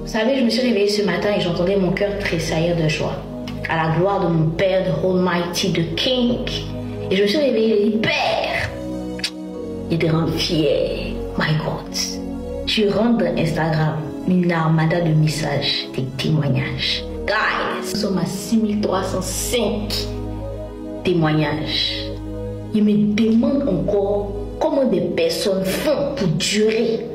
Vous savez, je me suis réveillée ce matin et j'entendais mon cœur tressaillir de joie. À la gloire de mon Père, de Almighty, de King. Et je me suis réveillée et dit, Père, il te rend fier. My God. Tu rentres dans Instagram, une armada de messages, des témoignages. Guys, nous sommes à 6305 témoignages. Il me demande encore comment des personnes font pour durer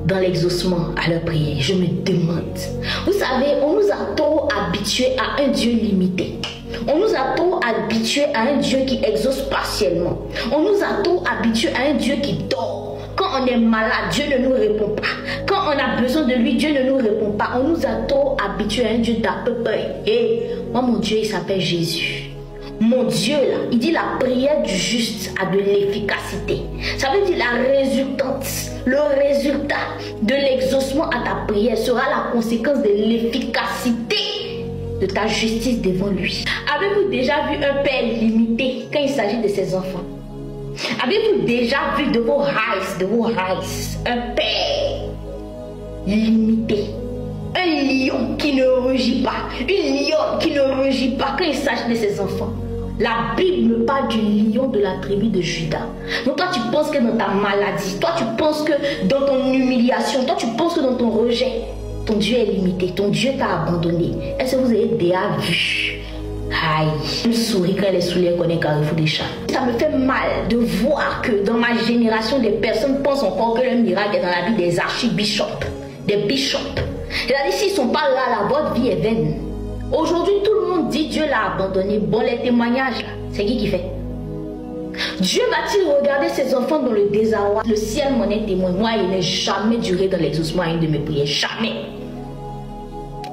dans l'exaucement à leur prière. Je me demande. Vous savez, on nous a trop habitués à un Dieu limité. On nous a trop habitués à un Dieu qui exauce partiellement. On nous a trop habitués à un Dieu qui dort. Quand on est malade, Dieu ne nous répond pas. Quand on a besoin de lui, Dieu ne nous répond pas. On nous a trop habitués à un Dieu d'à peu près. Et moi, mon Dieu, il s'appelle Jésus. Mon Dieu, là, il dit la prière du juste a de l'efficacité. Ça veut dire la résultante, le résultat de l'exaucement à ta prière sera la conséquence de l'efficacité de ta justice devant lui. Avez-vous déjà vu un père limité quand il s'agit de ses enfants? Avez-vous déjà vu de vos eyes, un père limité? Un lion qui ne rugit pas, une lionne qui ne rugit pas quand il s'agit de ses enfants. La Bible me parle du lion de la tribu de Juda. Donc toi tu penses que dans ta maladie, toi tu penses que dans ton humiliation, toi tu penses que dans ton rejet, ton Dieu est limité, ton Dieu t'a abandonné. Est-ce que vous avez déjà vu? Aïe, je souris quand elle est sous les connaît Carrefour des chats. Ça me fait mal de voir que dans ma génération, des personnes pensent encore que le miracle est dans la vie des archibishops, des bishops. C'est-à-dire s'ils ne sont pas là, votre vie est vaine. Aujourd'hui, tout le monde dit Dieu l'a abandonné. Bon, les témoignages, c'est qui fait? Dieu va-t-il regarder ses enfants dans le désarroi? Le ciel m'en est témoin. Moi, il n'est jamais duré dans l'exaucement à une de mes prières. Jamais.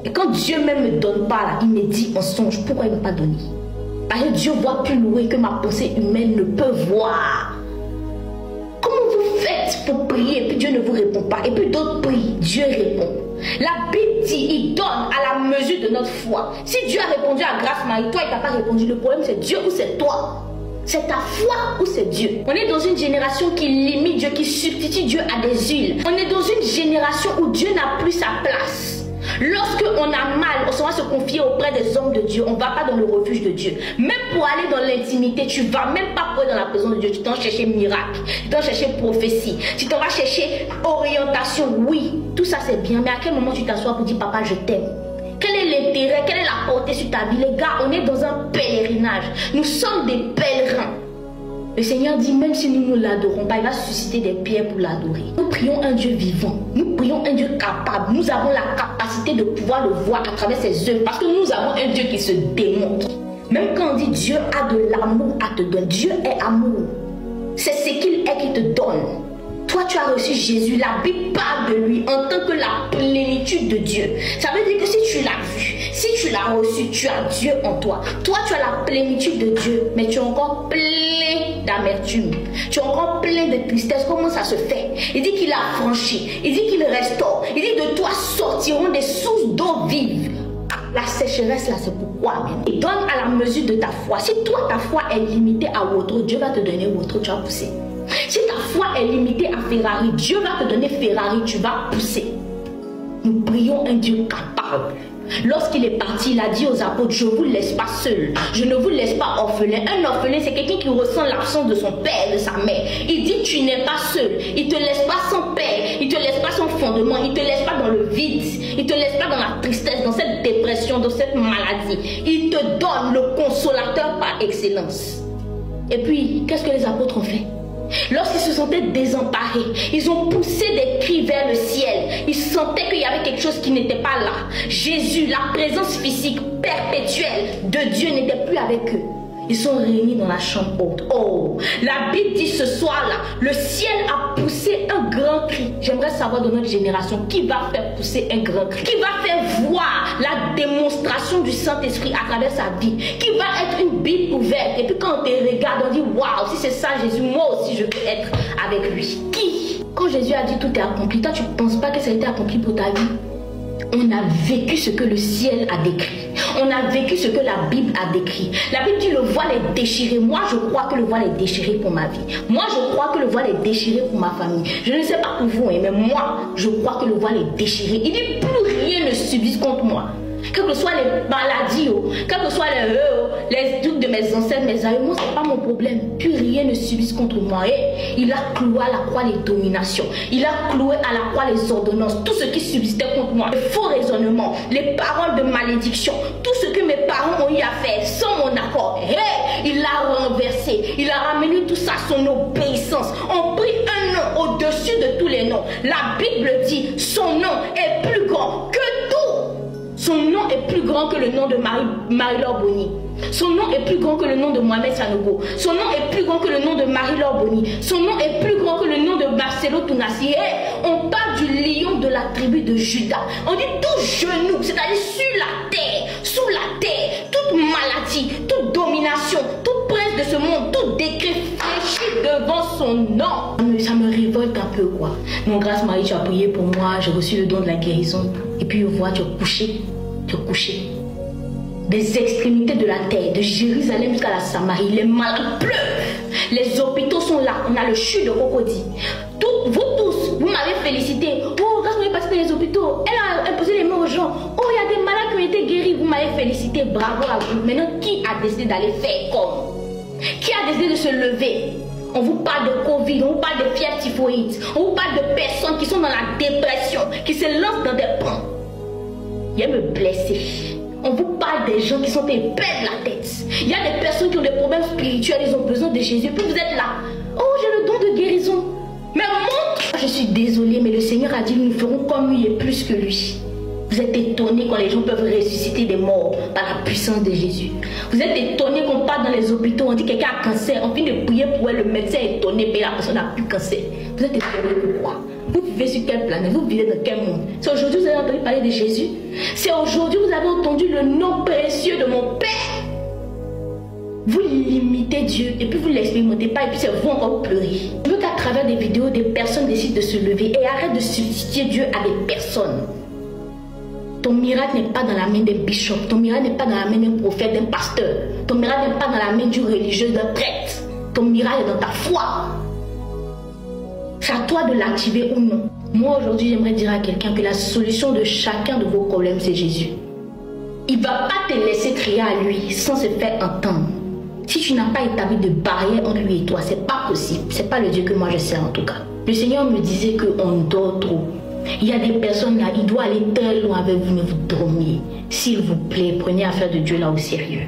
Et quand Dieu même ne me donne pas, là, il me dit en songe, pourquoi il ne m'a pas donné? Parce que Dieu voit plus loin que ma pensée humaine ne peut voir. Comment vous faites pour prier et puis Dieu ne vous répond pas? Et puis d'autres prient, Dieu répond. La Bible dit, il donne à la mesure de notre foi. Si Dieu a répondu à Grâce Marie, toi il t'a pas répondu. Le problème c'est Dieu ou c'est toi? C'est ta foi ou c'est Dieu? On est dans une génération qui limite Dieu, qui substitue Dieu à des huiles. On est dans une génération où Dieu n'a plus sa place. Lorsque on a mal, on va se confier auprès des hommes de Dieu. On ne va pas dans le refuge de Dieu. Même pour aller dans l'intimité, tu ne vas même pas pour être dans la présence de Dieu. Tu t'en chercher miracle, tu t'en chercher prophétie, tu t'en vas chercher orientation. Oui, tout ça c'est bien. Mais à quel moment tu t'assois pour dire papa je t'aime? Quel est l'intérêt? Quelle est la portée sur ta vie? Les gars, on est dans un pèlerinage. Nous sommes des pèlerins. Le Seigneur dit, même si nous ne l'adorons pas, il va susciter des pierres pour l'adorer. Nous prions un Dieu vivant. Nous prions un Dieu capable. Nous avons la capacité de pouvoir le voir à travers ses œuvres. Parce que nous avons un Dieu qui se démontre. Même quand on dit Dieu a de l'amour à te donner, Dieu est amour. C'est ce qu'il est qui te donne. Toi, tu as reçu Jésus. La Bible parle de lui en tant que la plénitude de Dieu. Ça veut dire que si tu l'as vu, si tu l'as reçu, tu as Dieu en toi. Toi, tu as la plénitude de Dieu, mais tu es encore plein d'amertume. Tu es encore plein de tristesse. Comment ça se fait? Il dit qu'il a franchi. Il dit qu'il restaure. Il dit de toi sortiront des sources d'eau vive. La sécheresse, là, c'est pourquoi même. Il donne à la mesure de ta foi. Si toi, ta foi est limitée à Wotro, Dieu va te donner Wotro, tu vas pousser. Si ta foi est limitée à Ferrari, Dieu va te donner Ferrari, tu vas pousser. Nous prions un Dieu capable. Lorsqu'il est parti, il a dit aux apôtres, je ne vous laisse pas seul, je ne vous laisse pas orphelin. Un orphelin, c'est quelqu'un qui ressent l'absence de son père, de sa mère. Il dit, tu n'es pas seul. Il ne te laisse pas sans père, il ne te laisse pas sans fondement, il ne te laisse pas dans le vide, il ne te laisse pas dans la tristesse, dans cette dépression, dans cette maladie. Il te donne le consolateur par excellence. Et puis, qu'est-ce que les apôtres ont fait? Lorsqu'ils se sentaient désemparés, ils ont poussé des cris vers le ciel. Ils sentaient qu'il y avait quelque chose qui n'était pas là. Jésus, la présence physique perpétuelle de Dieu n'était plus avec eux. Ils sont réunis dans la chambre haute. Oh, la Bible dit ce soir-là, le ciel a poussé un grand cri. J'aimerais savoir de notre génération qui va faire pousser un grand cri, qui va faire voir la démonstration du Saint-Esprit à travers sa vie, qui va être une Bible ouverte. Et puis quand on te regarde, on dit waouh, si c'est ça Jésus, moi aussi je veux être avec lui. Qui? Quand Jésus a dit tout est accompli, toi tu ne penses pas que ça a été accompli pour ta vie? On a vécu ce que le ciel a décrit. On a vécu ce que la Bible a décrit. La Bible dit le voile est déchiré. Moi, je crois que le voile est déchiré pour ma vie. Moi, je crois que le voile est déchiré pour ma famille. Je ne sais pas pour vous, mais moi, je crois que le voile est déchiré. Il dit plus rien ne subsiste contre moi. Quelles que soient les maladies, quels que soient les trucs de mes ancêtres, mes aïeux, moi, ce n'est pas mon problème. Plus rien ne subsiste contre moi. Et il a cloué à la croix les dominations. Il a cloué à la croix les ordonnances. Tout ce qui subsistait contre moi. Les faux raisonnements, les paroles de malédiction, tout ce que mes parents ont eu à faire sans mon accord. Et il l'a renversé. Il a ramené tout ça à son obéissance. On prit un nom au-dessus de tous les noms. La Bible dit, son nom est plus grand que tout. Son nom est plus grand que le nom de Marie-Laure Boni. Son nom est plus grand que le nom de Mohamed Sanogo. Son nom est plus grand que le nom de Marie-Laure Boni. Son nom est plus grand que le nom de Marcelo Tounassi. Et on parle du lion de la tribu de Juda. On dit tout genou, c'est-à-dire sur la terre, sous la terre, toute maladie, toute domination, toute prince de ce monde, tout décret fléchi devant son nom. Ça me révolte un peu, quoi. Mon grâce Marie, tu as prié pour moi, j'ai reçu le don de la guérison. Et puis, je vois, tu es couché. Des extrémités de la terre, de Jérusalem jusqu'à la Samarie, les malades pleurent. Les hôpitaux sont là. On a le CHU de Cocody. Vous tous, vous m'avez félicité. Oh, grâce à passé dans les hôpitaux, elle a imposé les mains aux gens. Oh, il y a des malades qui ont été guéris. Vous m'avez félicité. Bravo à vous. Maintenant, qui a décidé d'aller faire comme? Qui a décidé de se lever? On vous parle de Covid, on vous parle de fièvre typhoïde, on vous parle de personnes qui sont dans la dépression, qui se lancent dans des ponts. Il y a me blesser. On vous parle des gens qui sont épais de la tête. Il y a des personnes qui ont des problèmes spirituels, ils ont besoin de Jésus. Puis vous êtes là. Oh, j'ai le don de guérison. Mais montre. Je suis désolée, mais le Seigneur a dit, nous ferons comme lui et plus que lui. Vous êtes étonnés quand les gens peuvent ressusciter des morts par la puissance de Jésus. Vous êtes étonnés qu'on part dans les hôpitaux, on dit que quelqu'un a cancer, on finit de prier pour elle, le médecin est étonné, mais la personne n'a plus cancer. Vous êtes étonnés pourquoi? Vous vivez sur quelle planète? Vous vivez dans quel monde? C'est aujourd'hui que vous avez entendu parler de Jésus? C'est aujourd'hui que vous avez entendu le nom précieux de mon Père? Vous limitez Dieu et puis vous ne l'expérimentez pas et puis c'est vous encore vous pleurez. Je veux qu'à travers des vidéos, des personnes décident de se lever et arrêtent de substituer Dieu à des personnes. Ton miracle n'est pas dans la main d'un bishop, ton miracle n'est pas dans la main d'un prophète, d'un pasteur, ton miracle n'est pas dans la main du religieux, d'un prêtre. Ton miracle est dans ta foi. C'est à toi de l'activer ou non. Moi aujourd'hui j'aimerais dire à quelqu'un que la solution de chacun de vos problèmes c'est Jésus. Il ne va pas te laisser crier à lui sans se faire entendre. Si tu n'as pas établi de barrière entre lui et toi, c'est pas possible. C'est pas le Dieu que moi je sers en tout cas. Le Seigneur me disait qu'on dort trop. Il y a des personnes là, il doit aller très loin avec vous, mais vous dormiez. S'il vous plaît, prenez affaire de Dieu là au sérieux.